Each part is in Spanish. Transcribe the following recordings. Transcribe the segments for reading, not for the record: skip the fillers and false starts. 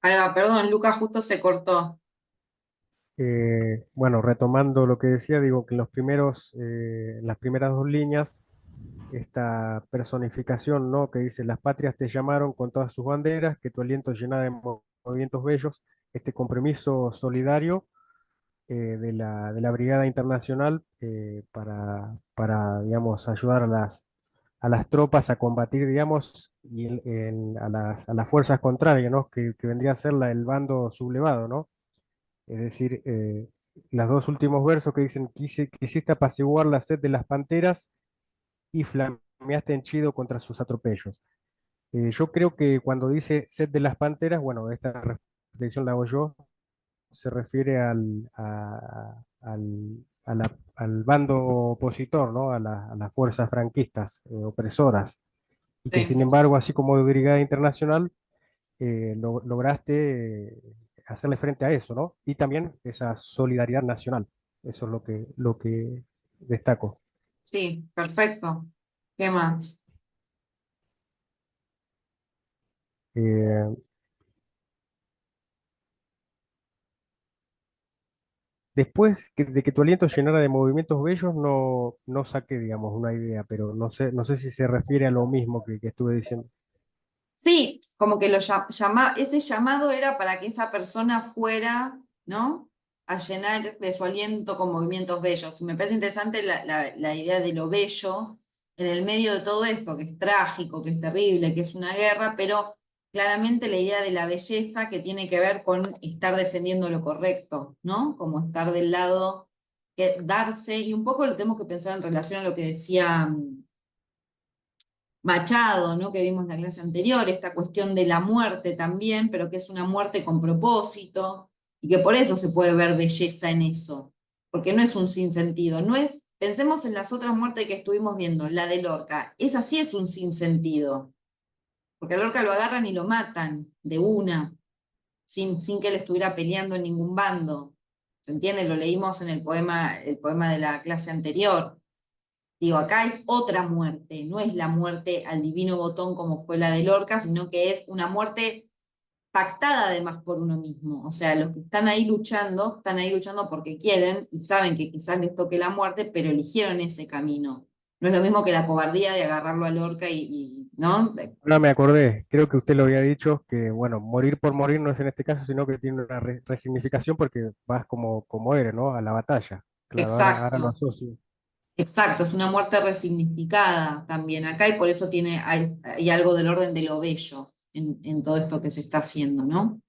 Ahí va, perdón, Lucas justo se cortó. Bueno, retomando lo que decía, digo que en en las primeras dos líneas, esta personificación, ¿no? Que dice, las patrias te llamaron con todas sus banderas, que tu aliento llena de movimientos bellos, este compromiso solidario de la Brigada Internacional digamos, ayudar a a las tropas a combatir, digamos, a las fuerzas contrarias, ¿no? Que vendría a ser el bando sublevado, ¿no? Es decir, los dos últimos versos que dicen, quisiste apaciguar la sed de las panteras y flameaste henchido contra sus atropellos. Yo creo que cuando dice sed de las panteras, bueno, esta reflexión la hago yo, se refiere al bando opositor, ¿no? A las fuerzas franquistas, opresoras, y que sin Sí, embargo, así como Brigada Internacional, lograste hacerle frente a eso, ¿no? Y también esa solidaridad nacional. Eso es lo que destaco. sí, perfecto. ¿Qué más? Eh, de que tu aliento llenara de movimientos bellos, no saqué, digamos, una idea, pero no sé si se refiere a lo mismo que estuve diciendo. Sí, como que ese llamado era para que esa persona fuera, ¿no? A llenar de su aliento con movimientos bellos. Y me parece interesante la idea de lo bello en el medio de todo esto, que es trágico, que es terrible, que es una guerra, pero claramente la idea de la belleza que tiene que ver con estar defendiendo lo correcto, ¿no? Como estar del lado, que darse, y un poco lo tenemos que pensar en relación a lo que decía Machado, ¿no? Que vimos en la clase anterior, esta cuestión de la muerte también, pero que es una muerte con propósito, y que por eso se puede ver belleza en eso, porque no es un sinsentido, no es, pensemos en las otras muertes que estuvimos viendo, la de Lorca, esa sí es un sinsentido, porque a Lorca lo agarran y lo matan de una, sin que él estuviera peleando en ningún bando. ¿Se entiende? Lo leímos en el poema de la clase anterior. Digo, acá es otra muerte, no es la muerte al divino botón como fue la de Lorca, sino que es una muerte pactada además por uno mismo. O sea, los que están ahí luchando porque quieren y saben que quizás les toque la muerte, pero eligieron ese camino. No es lo mismo que la cobardía de agarrarlo a Lorca ¿no? Ahora me acordé, creo que usted lo había dicho, que bueno, morir por morir no es en este caso, sino que tiene una resignificación porque vas como eres, ¿no? A la batalla. Claro, ahora lo Exacto, asocio. exacto, es una muerte resignificada también acá y por eso hay algo del orden de lo bello en todo esto que se está haciendo, ¿no?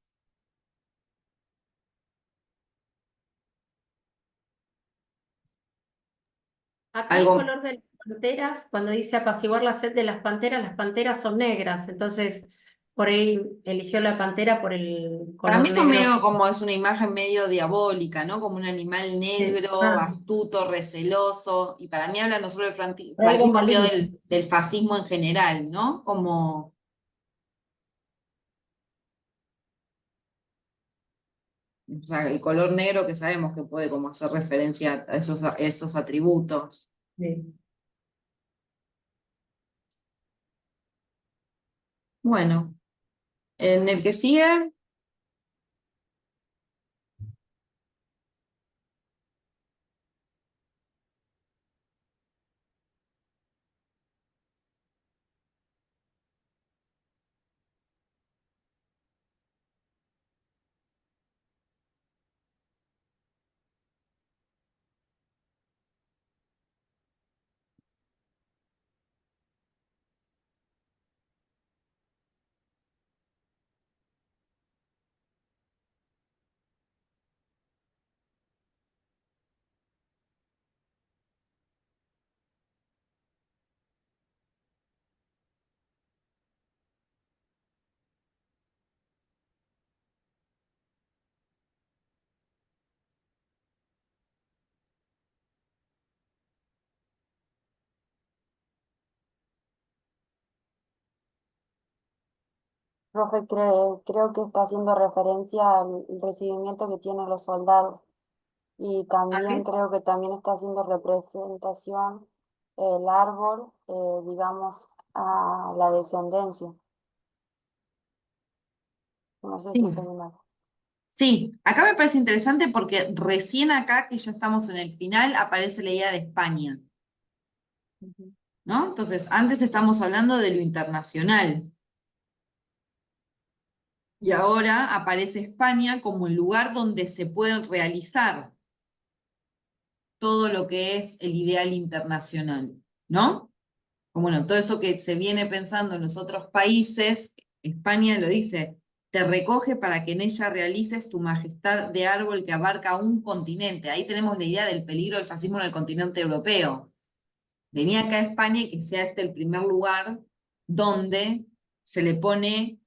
Acá el Algo. color de las panteras, cuando dice apaciguar la sed de las panteras son negras, entonces por ahí eligió la pantera por el Para mí color eso negro. medio como es una imagen medio diabólica, ¿no? Como un animal Sí. negro, Ah, astuto, receloso. Y para mí habla no solo del algo franquismo, sino maligno. del fascismo en general, ¿no? Como, o sea, el color negro que sabemos que puede como hacer referencia a esos atributos. Sí. Bueno, en el que sigue. Profe, creo que está haciendo referencia al recibimiento que tienen los soldados y también ¿Así? creo que también está haciendo representación el árbol, digamos, a la descendencia. No sé Sí. si estoy mal. Sí, acá me parece interesante porque recién acá, que ya estamos en el final, aparece la idea de España, Ujú. ¿no? Entonces, antes estamos hablando de lo internacional y ahora aparece España como el lugar donde se puede realizar todo lo que es el ideal internacional, ¿no? Como bueno, todo eso que se viene pensando en los otros países, España lo dice, te recoge para que en ella realices tu majestad de árbol que abarca un continente. Ahí tenemos la idea del peligro del fascismo en el continente europeo. Venía acá a España y que sea este el primer lugar donde se le pone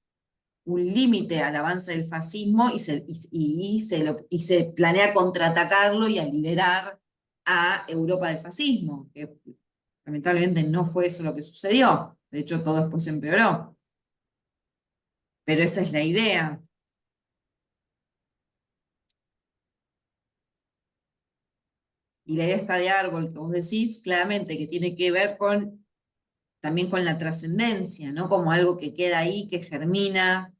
un límite al avance del fascismo y se planea contraatacarlo y a liberar a Europa del fascismo, que lamentablemente no fue eso lo que sucedió. De hecho, todo después empeoró. Pero esa es la idea. Y la idea está de árbol que vos decís, claramente que tiene que ver con también con la trascendencia, ¿no? Como algo que queda ahí, que germina,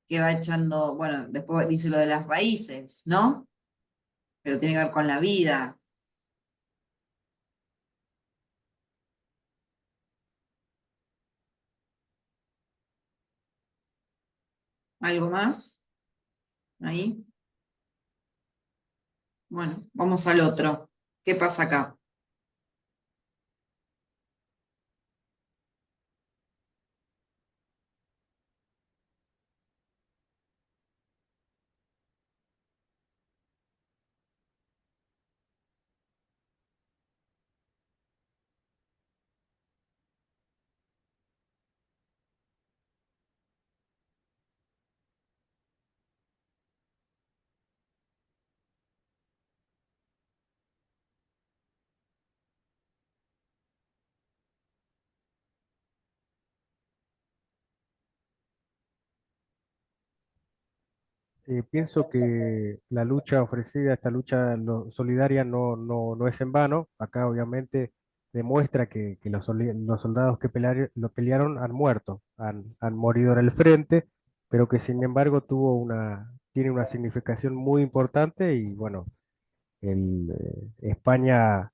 que va echando, bueno, después dice lo de las raíces, ¿no? Pero tiene que ver con la vida. ¿Algo más? Ahí. Bueno, vamos al otro. ¿Qué pasa acá? Pienso que la lucha ofrecida, esta lucha solidaria no es en vano. Acá obviamente demuestra que los soldados que lo pelearon han muerto, han morido en el frente, pero que sin embargo tiene una significación muy importante y bueno, España,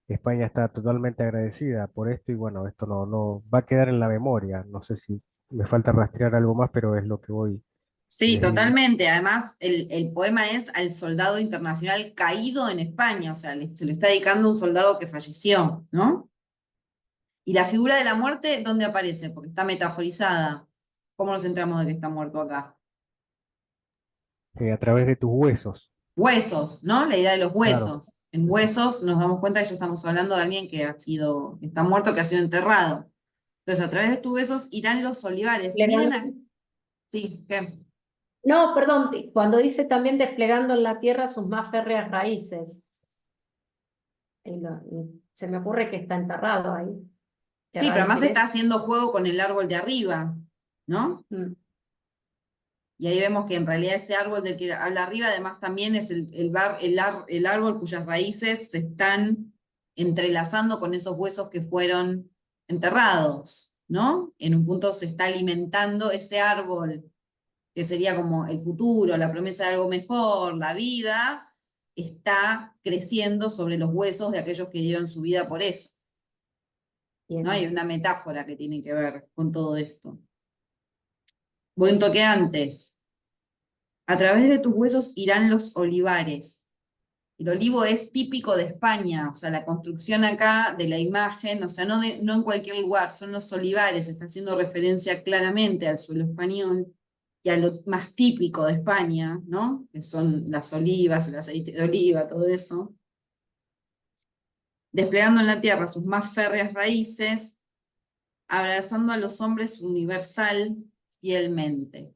España está totalmente agradecida por esto y bueno, esto no va a quedar en la memoria. No sé si me falta rastrear algo más, pero es lo que voy Sí, desglosando. totalmente. Además, el poema es al soldado internacional caído en España, o sea, se lo está dedicando a un soldado que falleció, ¿no? Y la figura de la muerte, ¿dónde aparece? Porque está metaforizada. ¿Cómo nos enteramos de que está muerto acá? A través de tus huesos. Huesos, ¿no? La idea de los Claro, huesos. En huesos nos damos cuenta que ya estamos hablando de alguien que está muerto, que ha sido enterrado. Entonces, a través de tus huesos irán los olivares. Miren Desplegando- a... Sí, ¿qué? No, perdón, cuando dice también desplegando en la tierra sus más férreas raíces. Y se me ocurre que está enterrado ahí. ¿Qué Sí, pero raíz además está es? haciendo juego con el árbol de arriba, ¿no? Mm. Y ahí vemos que en realidad ese árbol del que habla arriba, además también es el árbol cuyas raíces se están entrelazando con esos huesos que fueron enterrados, ¿no? En un punto se está alimentando ese árbol, que sería como el futuro, la promesa de algo mejor, la vida, está creciendo sobre los huesos de aquellos que dieron su vida por eso, ¿no? Hay Bien. una metáfora que tiene que ver con todo esto. Voy un toque antes. A través de tus huesos irán los olivares. El olivo es típico de España, o sea, la construcción acá de la imagen, o sea, no en cualquier lugar, son los olivares, está haciendo referencia claramente al suelo español y a lo más típico de España, ¿no? Que son las olivas, el aceite de oliva, todo eso. Desplegando en la tierra sus más férreas raíces, abrazando a los hombres universal fielmente.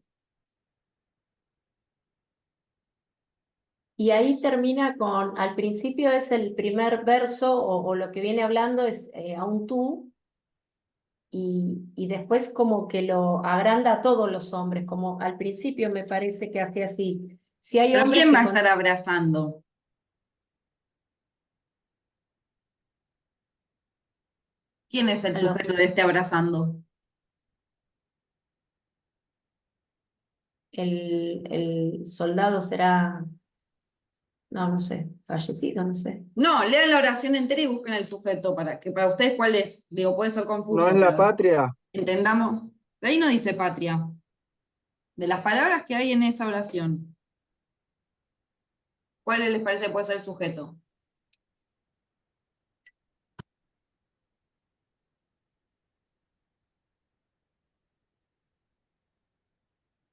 Y ahí termina con, al principio es el primer verso o lo que viene hablando es a un tú y después como que lo agranda a todos los hombres, como al principio me parece que hacía así. Si hay Pero hombres ¿quién va que a estar abrazando? ¿Quién es el a los, sujeto de este abrazando? el soldado será, no sé, fallecido, no sé. No, lean la oración entera y busquen el sujeto para ustedes cuál es. Digo, puede ser ¿No es confuso, la pero patria? entendamos. De ahí no dice patria. De las palabras que hay en esa oración, ¿cuál les parece que puede ser el sujeto?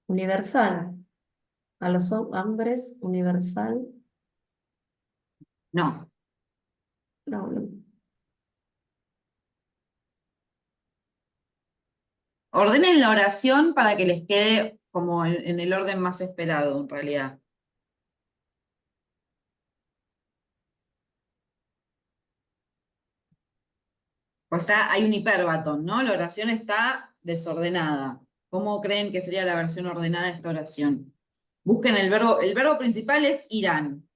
Universal. A los hombres, universal. No. No, no. Ordenen la oración para que les quede como en el orden más esperado, en realidad. Pues hay un hipérbaton, ¿no? La oración está desordenada. ¿Cómo creen que sería la versión ordenada de esta oración? Busquen el verbo principal es irán,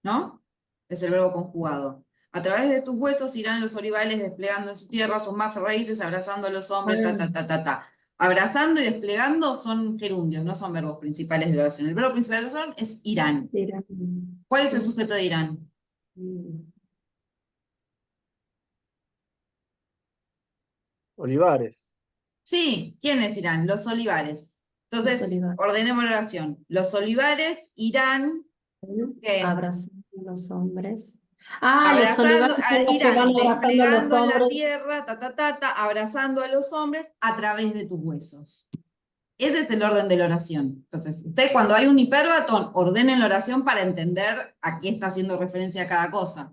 ¿no? Es el verbo conjugado. A través de tus huesos irán los olivales desplegando en su tierra sus más raíces, abrazando a los hombres, ta, ta, ta, ta, ta. Abrazando y desplegando son gerundios, no son verbos principales de la oración. El verbo principal de la oración es irán. Era- ¿Cuál es el sujeto de irán? Olivares. Sí, ¿quiénes irán? Los olivares. Los Entonces, olivares. ordenemos la oración. Los olivares irán, ¿qué? Abrazando a los hombres. Ah, los Abrazando, olivares son los que van irán abrazando a los desplegando en la hombres. tierra, ta, ta, ta, ta, abrazando a los hombres a través de tus huesos. Ese es el orden de la oración. Entonces, usted cuando hay un hipérbaton, ordenen la oración para entender a qué está haciendo referencia cada cosa.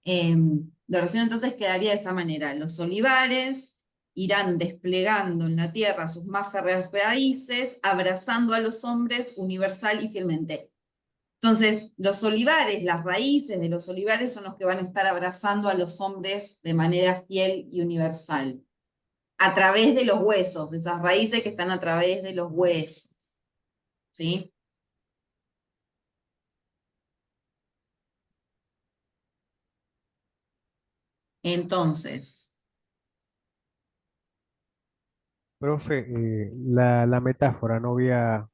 La oración entonces quedaría de esa manera. Los olivares irán desplegando en la tierra sus más férreas raíces, abrazando a los hombres universal y fielmente. Entonces, los olivares, las raíces de los olivares son los que van a estar abrazando a los hombres de manera fiel y universal, a través de los huesos, de esas raíces que están a través de los huesos. ¿Sí? Entonces, Profe, la metáfora, no había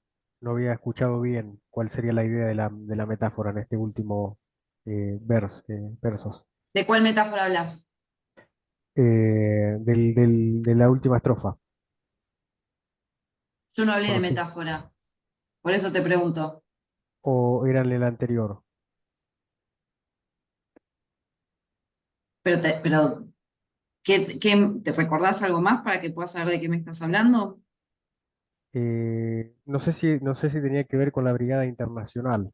escuchado bien cuál sería la idea de la metáfora en este último versos. ¿de cuál metáfora hablas? De la última estrofa. Yo no hablé de Conocí. metáfora, por eso te pregunto. ¿O era en el anterior? Pero ¿te recordás algo más para que puedas saber de qué me estás hablando? No sé si tenía que ver con la Brigada Internacional,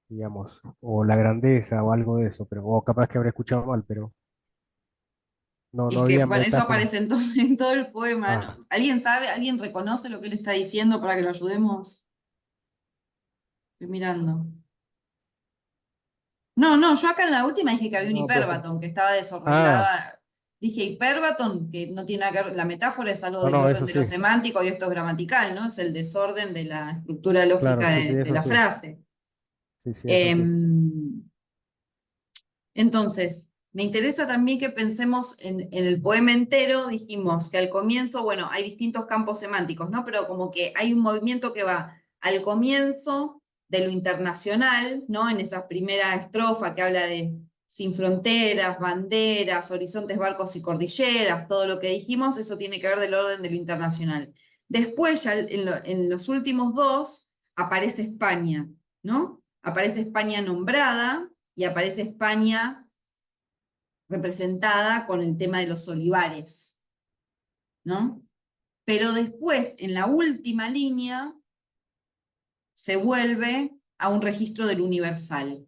digamos, o la grandeza o algo de eso, o capaz que habré escuchado mal, pero no Es que, había bueno, eso metáfora. aparece en todo el poema, Ah, ¿no? ¿Alguien sabe? ¿Alguien reconoce lo que él está diciendo para que lo ayudemos? Estoy mirando. No, yo acá en la última dije que había un No, profe. hipérbaton, que estaba ah, desarreglada. Dije hipérbaton, que no tiene nada que ver, la metáfora es algo no, del no, orden eso de lo sí, semántico y esto es gramatical, ¿no? Es el desorden de la estructura claro, lógica sí, sí, de eso la sí, frase. sí, sí, eso sí. Em, Entonces, me interesa también que pensemos en el poema entero. Dijimos que al comienzo, bueno, hay distintos campos semánticos, ¿no? Pero como que hay un movimiento que va al comienzo de lo internacional, ¿no? En esa primera estrofa que habla de sin fronteras, banderas, horizontes, barcos y cordilleras, todo lo que dijimos, eso tiene que ver del orden de lo internacional. Después, ya en los últimos dos, aparece España, ¿no? Aparece España nombrada, y aparece España representada con el tema de los olivares, ¿no? Pero después, en la última línea, se vuelve a un registro del universal.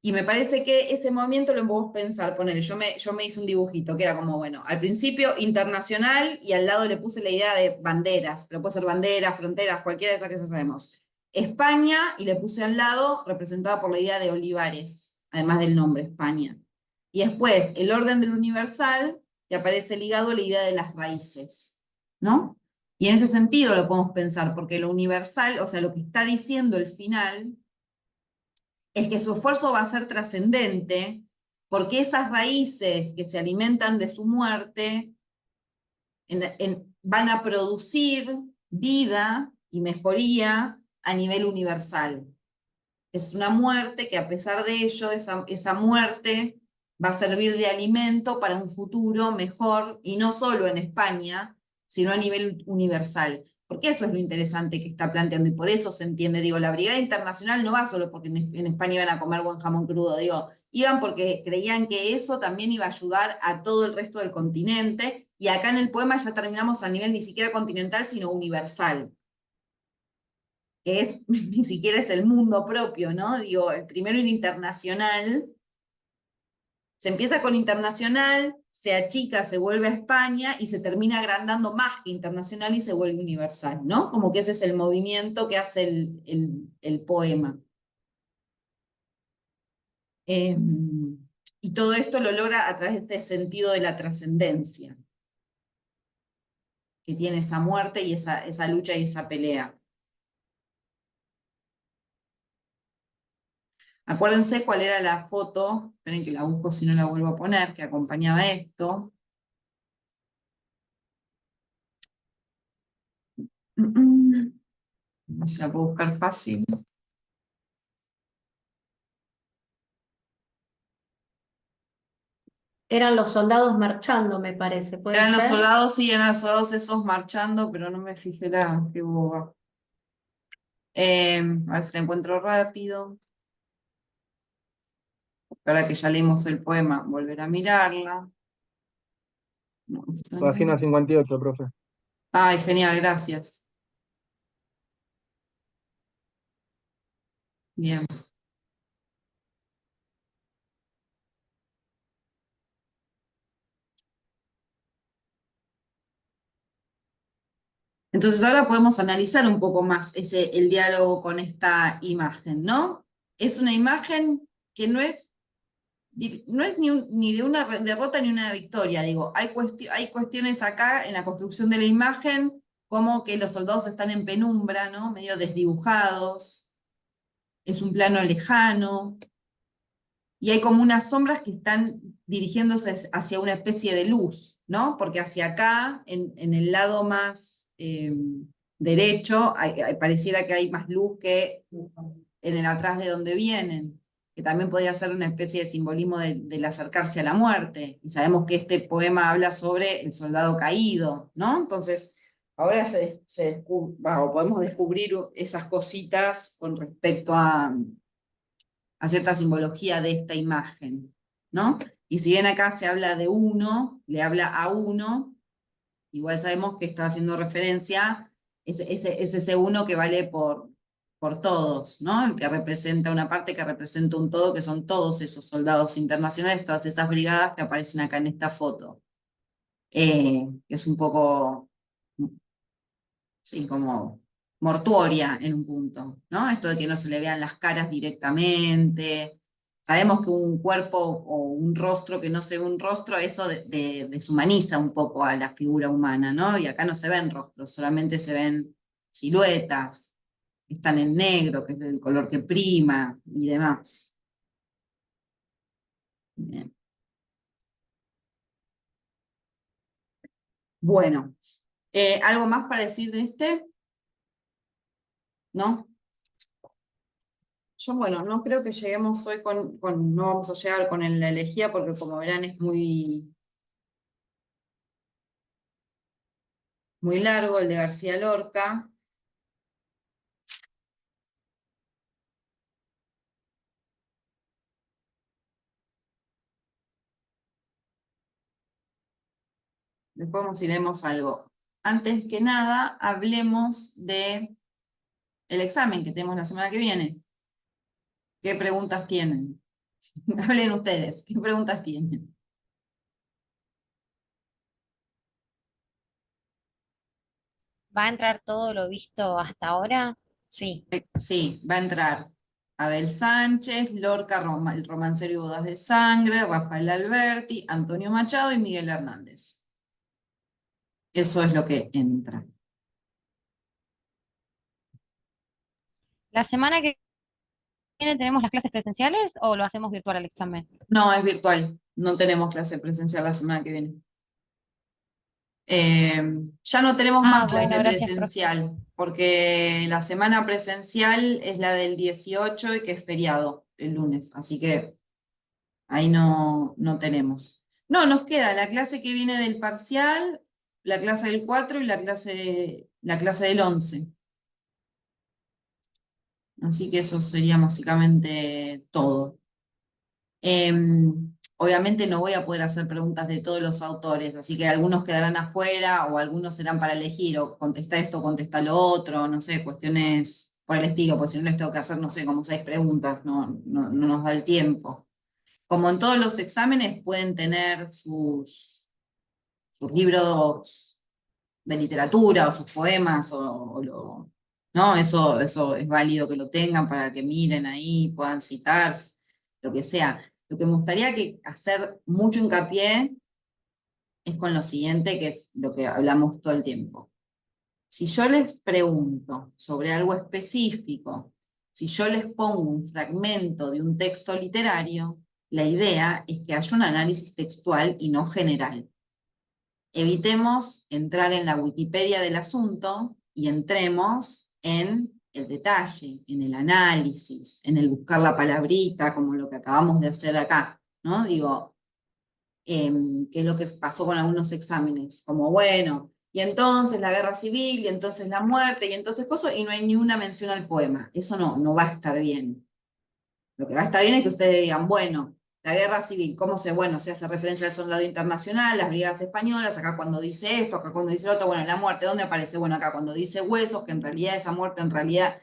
Y me parece que ese movimiento lo podemos pensar, poner, yo me hice un dibujito que era como, bueno, al principio internacional y al lado le puse la idea de banderas, pero puede ser banderas, fronteras, cualquiera de esas que eso sabemos. España, y le puse al lado, representada por la idea de olivares, además del nombre, España. Y después, el orden del universal, que aparece ligado a la idea de las raíces, ¿no? Y en ese sentido lo podemos pensar, porque lo universal, o sea, lo que está diciendo el final, es que su esfuerzo va a ser trascendente, porque esas raíces que se alimentan de su muerte van a producir vida y mejoría a nivel universal. Es una muerte que a pesar de ello, esa muerte va a servir de alimento para un futuro mejor, y no solo en España, sino a nivel universal. Porque eso es lo interesante que está planteando, y por eso se entiende, digo, la Brigada Internacional no va solo porque en España iban a comer buen jamón crudo, digo, iban porque creían que eso también iba a ayudar a todo el resto del continente, y acá en el poema ya terminamos a nivel ni siquiera continental, sino universal, que es, ni siquiera es el mundo propio, ¿no? Digo, el primero el internacional, se empieza con internacional, se achica, se vuelve a España y se termina agrandando más que internacional y se vuelve universal, ¿no? Como que ese es el movimiento que hace el poema. Y todo esto lo logra a través de este sentido de la trascendencia, que tiene esa muerte y esa lucha y esa pelea. Acuérdense cuál era la foto, esperen que la busco si no la vuelvo a poner, que acompañaba esto. No se la puedo buscar fácil. Eran los soldados marchando, me parece, ¿puede Eran los ser? soldados, sí, eran los soldados esos marchando, pero no me fijé qué boba. A ver si la encuentro rápido. Ahora que ya leímos el poema, volver a mirarla. No, Página 58, profe. ay, genial, gracias. Bien. Entonces ahora podemos analizar un poco más el diálogo con esta imagen, ¿no? Es una imagen que no es ni de una derrota ni una victoria, digo, hay cuestiones acá en la construcción de la imagen, como que los soldados están en penumbra, ¿no? Medio desdibujados, es un plano lejano, y hay como unas sombras que están dirigiéndose hacia una especie de luz, ¿no? Porque hacia acá, en el lado más derecho, pareciera que hay más luz que en el atrás de donde vienen, que también podría ser una especie de simbolismo del acercarse a la muerte. Y sabemos que este poema habla sobre el soldado caído, ¿no? Entonces, ahora o podemos descubrir esas cositas con respecto a cierta simbología de esta imagen, ¿no? Y si bien acá se habla de uno, le habla a uno, igual sabemos que está haciendo referencia, es ese uno que vale por todos, ¿no? El que representa una parte que representa un todo, que son todos esos soldados internacionales, todas esas brigadas que aparecen acá en esta foto. Que es un poco, sí, como mortuoria en un punto, ¿no? Esto de que no se le vean las caras directamente. Sabemos que un cuerpo o un rostro que no se ve un rostro, eso deshumaniza un poco a la figura humana, ¿no? Y acá no se ven rostros, solamente se ven siluetas, están en negro, que es el color que prima, y demás. Bien. Bueno, ¿algo más para decir de este? ¿No? Yo, bueno, no creo que lleguemos hoy no vamos a llegar con la elegía, porque como verán es muy largo el de García Lorca. Después vamos y leemos algo. Antes que nada, hablemos de el examen que tenemos la semana que viene. ¿Qué preguntas tienen? Hablen ustedes, ¿qué preguntas tienen? ¿Va a entrar todo lo visto hasta ahora? Sí. Sí, va a entrar Abel Sánchez, Lorca, el romancero y bodas de sangre, Rafael Alberti, Antonio Machado y Miguel Hernández. Eso es lo que entra. ¿La semana que viene tenemos las clases presenciales o lo hacemos virtual el examen? No, es virtual. No tenemos clase presencial la semana que viene. Ya no tenemos Ah, más bueno, clase gracias, profe. presencial, porque la semana presencial es la del 18 y que es feriado el lunes, así que ahí no tenemos. No, nos queda la clase que viene del parcial, la clase del 4 y la clase del 11. Así que eso sería básicamente todo. Obviamente no voy a poder hacer preguntas de todos los autores, así que algunos quedarán afuera o algunos serán para elegir, o contesta esto, contesta lo otro, no sé, cuestiones por el estilo, pues si no les tengo que hacer, no sé, como 6 preguntas, no nos da el tiempo. Como en todos los exámenes pueden tener sus libros de literatura o sus poemas ¿no? Eso es válido que lo tengan para que miren ahí, puedan citar, lo que sea. Lo que me gustaría hacer mucho hincapié es con lo siguiente, que es lo que hablamos todo el tiempo. Si yo les pregunto sobre algo específico, si yo les pongo un fragmento de un texto literario, la idea es que haya un análisis textual y no general. Evitemos entrar en la Wikipedia del asunto y entremos en el detalle, en el análisis, en el buscar la palabrita, como lo que acabamos de hacer acá, ¿no? Digo, qué es lo que pasó con algunos exámenes, como bueno, y entonces la guerra civil, y entonces la muerte, y entonces cosas, y no hay ni una mención al poema. Eso no va a estar bien. Lo que va a estar bien es que ustedes digan, bueno, la guerra civil, bueno, se hace referencia al soldado internacional, las brigadas españolas, acá cuando dice esto, acá cuando dice lo otro, bueno, la muerte, ¿dónde aparece? Bueno, acá cuando dice huesos, que en realidad esa muerte en realidad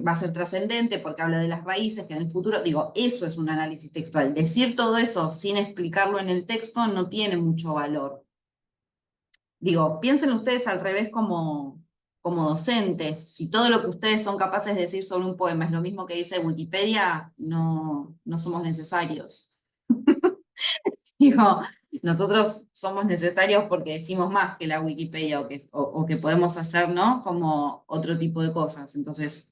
va a ser trascendente porque habla de las raíces, que en el futuro, digo, eso es un análisis textual. Decir todo eso sin explicarlo en el texto no tiene mucho valor. Digo, piensen ustedes al revés como docentes. Si todo lo que ustedes son capaces de decir sobre un poema es lo mismo que dice Wikipedia, no somos necesarios. Digo, nosotros somos necesarios porque decimos más que la Wikipedia o que podemos hacer, ¿no? Como otro tipo de cosas. Entonces,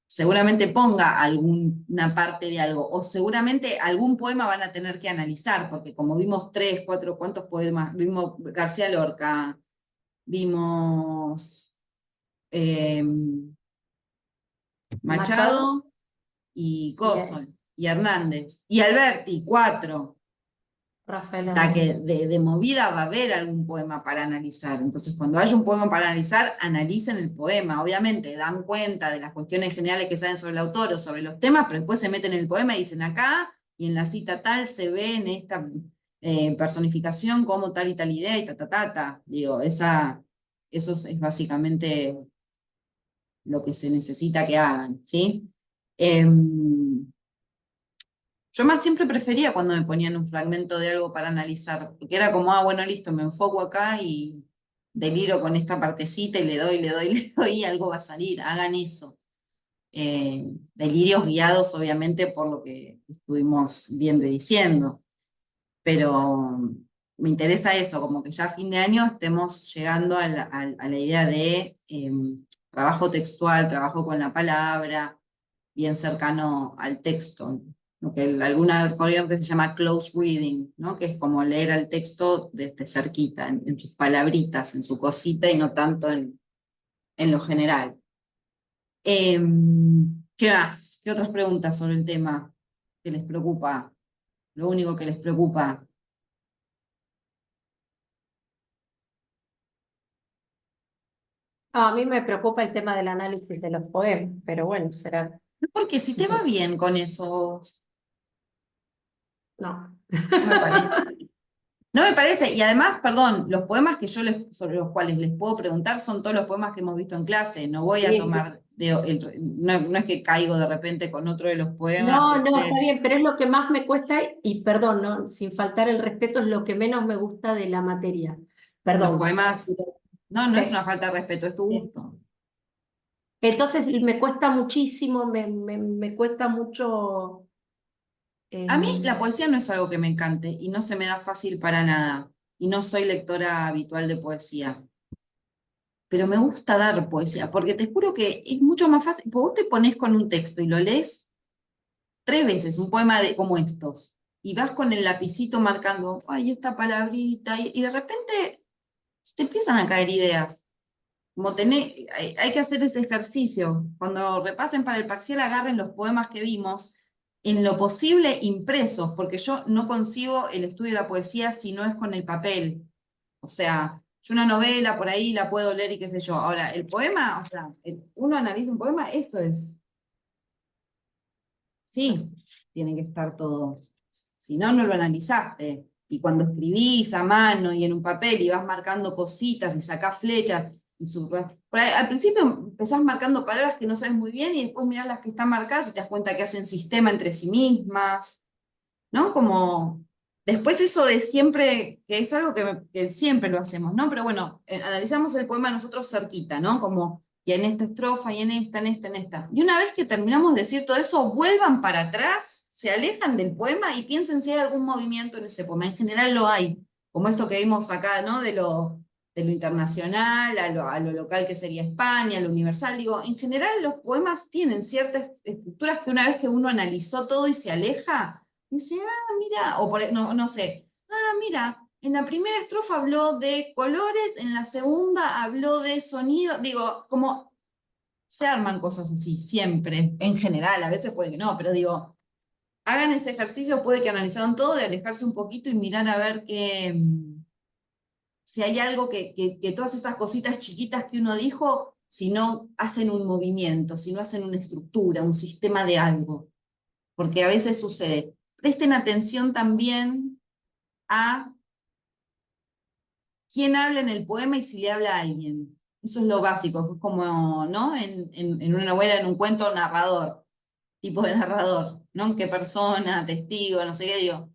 seguramente ponga alguna parte de algo, o seguramente algún poema van a tener que analizar, porque como vimos 3, 4, ¿cuántos poemas? Vimos García Lorca, vimos eh, Machado Machado y y Coso, y Hernández, y Alberti, 4. Rafael O sea que Hernández. de movida va a haber algún poema para analizar. Entonces, cuando haya un poema para analizar, analicen el poema. Obviamente, dan cuenta de las cuestiones generales que saben sobre el autor o sobre los temas, pero después se meten en el poema y dicen acá, y en la cita tal se ve en esta personificación como tal y tal idea y ta. Digo, eso es básicamente lo que se necesita que hagan, ¿sí? Yo más siempre prefería cuando me ponían un fragmento de algo para analizar, porque era como, bueno, listo, me enfoco acá y deliro con esta partecita y le doy, le doy, y algo va a salir, hagan eso. Delirios guiados, obviamente, por lo que estuvimos viendo y diciendo, pero me interesa eso, como que ya a fin de año estemos llegando a la idea de trabajo textual, trabajo con la palabra, bien cercano al texto, lo que alguna corriente se llama close reading, ¿no? Que es como leer al texto desde cerquita, en sus palabritas, en su cosita y no tanto en lo general. ¿Qué más? ¿Qué otras preguntas sobre el tema que les preocupa? Lo único que les preocupa. A mí me preocupa el tema del análisis de los poemas, pero bueno, será. Porque si te va bien con eso, No. no me parece. No me parece, y además, perdón, los poemas que sobre los cuales les puedo preguntar son todos los poemas que hemos visto en clase. No voy a Sí, sí. tomar, no es que caigo de repente con otro de los poemas y No, no, está ustedes, bien, pero es lo que más me cuesta, y perdón, no, sin faltar el respeto, es lo que menos me gusta de la materia. los Perdón. poemas, no es Sí. una falta de respeto, es tu Sí. gusto. Entonces me cuesta muchísimo, me cuesta mucho. A mí la eh, poesía no es algo que me encante y no se me da fácil para nada. Y no soy lectora habitual de poesía. Pero me gusta dar poesía, porque te juro que es mucho más fácil. Vos te pones con un texto y lo lees 3 veces un poema como estos, y vas con el lapicito marcando, ay, esta palabrita, y de repente te empiezan a caer ideas. Como hay que hacer ese ejercicio. Cuando repasen para el parcial, agarren los poemas que vimos, en lo posible impresos, porque yo no concibo el estudio de la poesía si no es con el papel. O sea, yo una novela por ahí la puedo leer y qué sé yo. Ahora, el poema, o sea, uno analiza un poema, esto es. Sí, tiene que estar todo. Si no, no lo analizaste. Y cuando escribís a mano y en un papel y vas marcando cositas y sacás flechas, por ahí, al principio empezás marcando palabras que no sabes muy bien y después mirás las que están marcadas y te das cuenta que hacen sistema entre sí mismas, ¿no? Como, después eso de siempre, que es algo que siempre lo hacemos, ¿no? Pero bueno, analizamos el poema nosotros cerquita, ¿no? Como, y en esta estrofa, y en esta, en esta, en esta. Y una vez que terminamos de decir todo eso, vuelvan para atrás, se alejan del poema y piensen si hay algún movimiento en ese poema. En general lo hay, como esto que vimos acá, ¿no? De lo internacional, a lo local que sería España, a lo universal. Digo, en general los poemas tienen ciertas estructuras que una vez que uno analizó todo y se aleja, dice, mira, o no sé, mira, en la primera estrofa habló de colores, en la segunda habló de sonido, digo, como se arman cosas así, siempre, en general, a veces puede que no, pero digo, hagan ese ejercicio, puede que analizaron todo, de alejarse un poquito y mirar a ver si hay algo que todas esas cositas chiquitas que uno dijo, si no hacen un movimiento, si no hacen una estructura, un sistema de algo, porque a veces sucede. Presten atención también a quién habla en el poema y si le habla a alguien. Eso es lo básico, es como, ¿no? En una novela, en un cuento, narrador, tipo de narrador, ¿no? ¿Qué persona, testigo, no sé qué digo?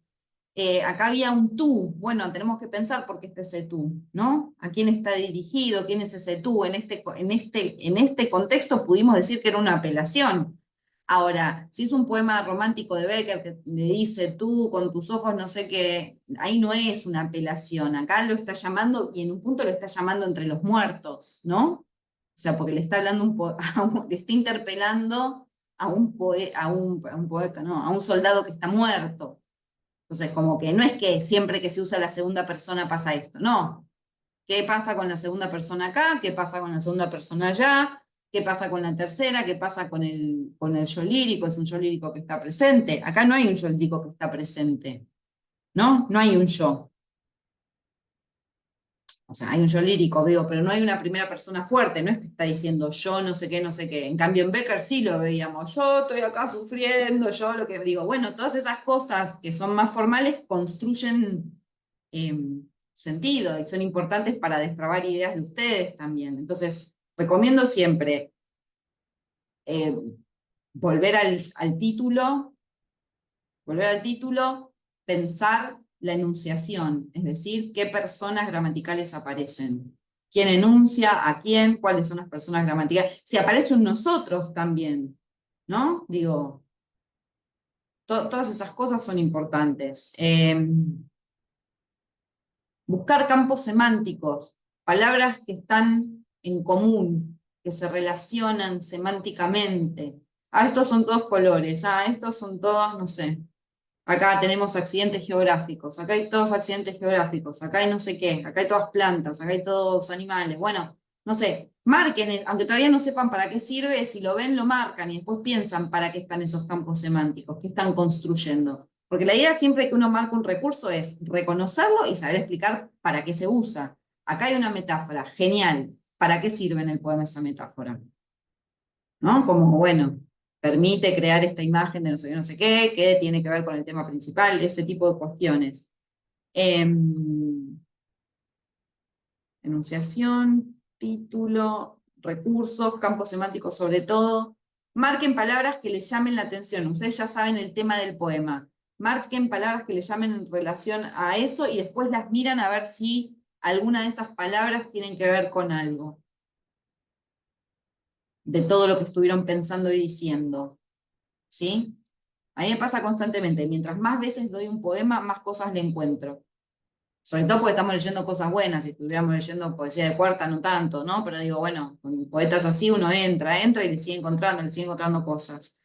Acá había un tú, bueno, tenemos que pensar por qué está ese tú, ¿no? ¿A quién está dirigido? ¿Quién es ese tú? En este contexto pudimos decir que era una apelación. Ahora, si es un poema romántico de Becker que le dice tú con tus ojos no sé qué, ahí no es una apelación, acá lo está llamando y en un punto lo está llamando entre los muertos, ¿no? O sea, porque le está hablando le está interpelando a un poeta, no, a un soldado que está muerto. Entonces, como que no es que siempre que se usa la segunda persona pasa esto, no. ¿Qué pasa con la segunda persona acá? ¿Qué pasa con la segunda persona allá? ¿Qué pasa con la tercera? ¿Qué pasa con el yo lírico? ¿Es un yo lírico que está presente? Acá no hay un yo lírico que está presente, ¿no? No hay un yo. O sea, hay un yo lírico, digo, pero no hay una primera persona fuerte, no es que está diciendo yo no sé qué, no sé qué. En cambio, en Becker sí lo veíamos, yo estoy acá sufriendo, yo lo que digo, bueno, todas esas cosas que son más formales construyen sentido y son importantes para destrabar ideas de ustedes también. Entonces, recomiendo siempre eh, volver volver al título, pensar la enunciación, es decir, qué personas gramaticales aparecen. ¿Quién enuncia? ¿A quién? ¿Cuáles son las personas gramaticales? Si aparece un nosotros también, ¿no? Digo, todas esas cosas son importantes. Buscar campos semánticos, palabras que están en común, que se relacionan semánticamente. Estos son todos colores, estos son todos, no sé. Acá tenemos accidentes geográficos, acá hay todos accidentes geográficos, acá hay no sé qué, acá hay todas plantas, acá hay todos animales. Bueno, no sé, marquen, aunque todavía no sepan para qué sirve, si lo ven, lo marcan y después piensan para qué están esos campos semánticos, qué están construyendo. Porque la idea siempre que uno marca un recurso es reconocerlo y saber explicar para qué se usa. Acá hay una metáfora, genial. ¿Para qué sirve en el poema esa metáfora? ¿No? Como, bueno, permite crear esta imagen de no sé qué, que tiene que ver con el tema principal, ese tipo de cuestiones. Enunciación, título, recursos, campos semánticos sobre todo. Marquen palabras que les llamen la atención. Ustedes ya saben el tema del poema. Marquen palabras que les llamen en relación a eso y después las miran a ver si alguna de esas palabras tienen que ver con algo de todo lo que estuvieron pensando y diciendo. ¿Sí? A mí me pasa constantemente. Mientras más veces doy un poema, más cosas le encuentro. Sobre todo porque estamos leyendo cosas buenas, si estuviéramos leyendo poesía de cuarta, no tanto, ¿no? Pero digo, bueno, con poetas así uno entra y le sigue encontrando cosas.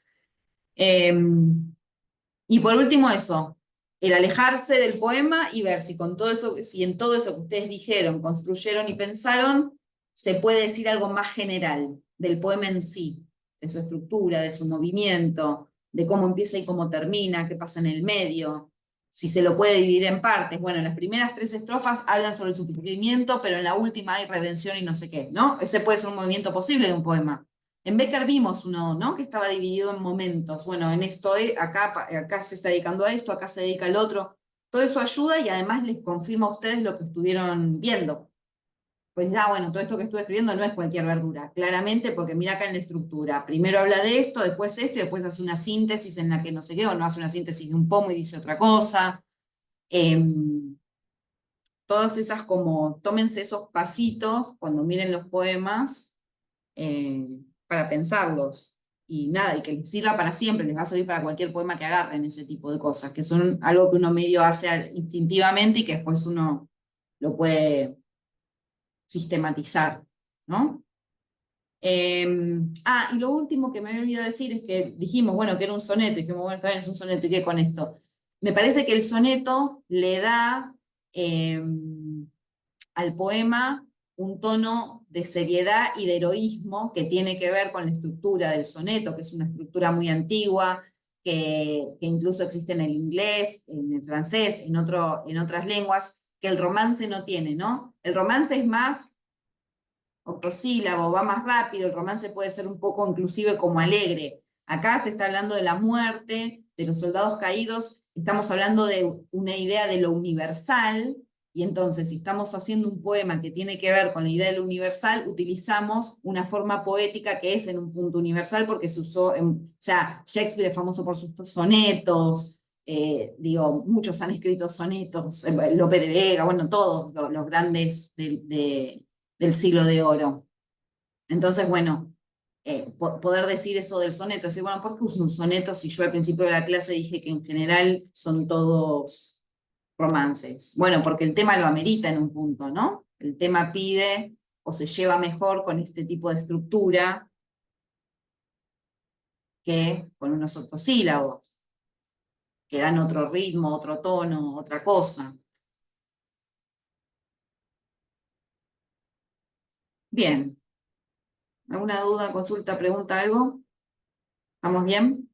Y por último eso, el alejarse del poema y ver si con todo eso, si en todo eso que ustedes dijeron, construyeron y pensaron, se puede decir algo más general del poema en sí, de su estructura, de su movimiento, de cómo empieza y cómo termina, qué pasa en el medio, si se lo puede dividir en partes. Bueno, en las primeras 3 estrofas hablan sobre el sufrimiento, pero en la última hay redención y no sé qué, ¿no? Ese puede ser un movimiento posible de un poema. En Becker vimos uno, ¿no? Que estaba dividido en momentos. Bueno, en esto, acá se está dedicando a esto, acá se dedica al otro. Todo eso ayuda y además les confirma a ustedes lo que estuvieron viendo. Pues bueno, todo esto que estuve escribiendo no es cualquier verdura, claramente, porque mira acá en la estructura. Primero habla de esto, y después hace una síntesis en la que no sé qué, o no hace una síntesis de un pomo y dice otra cosa. Todas esas como, tómense esos pasitos cuando miren los poemas, eh, para pensarlos. Y nada, y que les sirva para siempre, les va a servir para cualquier poema que agarren ese tipo de cosas, que son algo que uno medio hace instintivamente y que después uno lo puede sistematizar, ¿no? Y lo último que me había olvidado decir es que dijimos, bueno, que era un soneto, y dijimos, bueno, está bien, es un soneto, ¿y qué con esto? Me parece que el soneto le da al poema un tono de seriedad y de heroísmo que tiene que ver con la estructura del soneto, que es una estructura muy antigua, que incluso existe en el inglés, en el francés, en otras lenguas, que el romance no tiene, ¿no? El romance es más octosílabo, va más rápido, el romance puede ser un poco inclusive como alegre. Acá se está hablando de la muerte, de los soldados caídos, estamos hablando de una idea de lo universal, y entonces si estamos haciendo un poema que tiene que ver con la idea de lo universal, utilizamos una forma poética que es en un punto universal, porque se usó, o sea, Shakespeare es famoso por sus sonetos, muchos han escrito sonetos, Lope de Vega, bueno, todos los grandes del siglo de oro. Entonces, bueno, poder decir eso del soneto, decir, bueno, ¿por qué uso un soneto si yo al principio de la clase dije que en general son todos romances? Bueno, porque el tema lo amerita en un punto, ¿no? El tema pide o se lleva mejor con este tipo de estructura que con unos octosílabos, que dan otro ritmo, otro tono, otra cosa. Bien. ¿Alguna duda, consulta, pregunta, algo? ¿Estamos bien?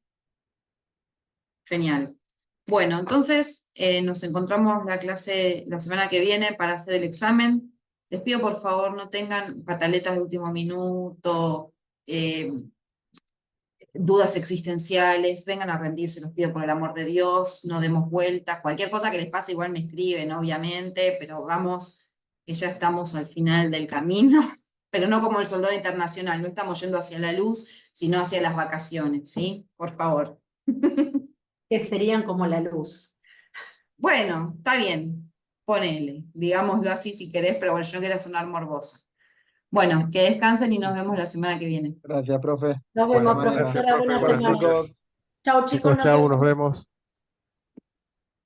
Genial. Bueno, entonces nos encontramos la clase la semana que viene para hacer el examen. Les pido por favor no tengan pataletas de último minuto, dudas existenciales, vengan a rendirse, los pido por el amor de Dios, no demos vueltas, cualquier cosa que les pase igual me escriben, obviamente, pero vamos, que ya estamos al final del camino, pero no como el soldado internacional, no estamos yendo hacia la luz, sino hacia las vacaciones, ¿sí? Por favor. Que serían como la luz. Bueno, está bien, ponele, digámoslo así si querés, pero bueno, yo no quiero sonar morbosa. Bueno, que descansen y nos vemos la semana que viene. Gracias, profe. Nos Bueno, vemos, Buenas gracias, profesora. profe. Buena Buenas semana. chicos. noches. Chao, chicos, Chicos, nos chau, nos vemos. vemos.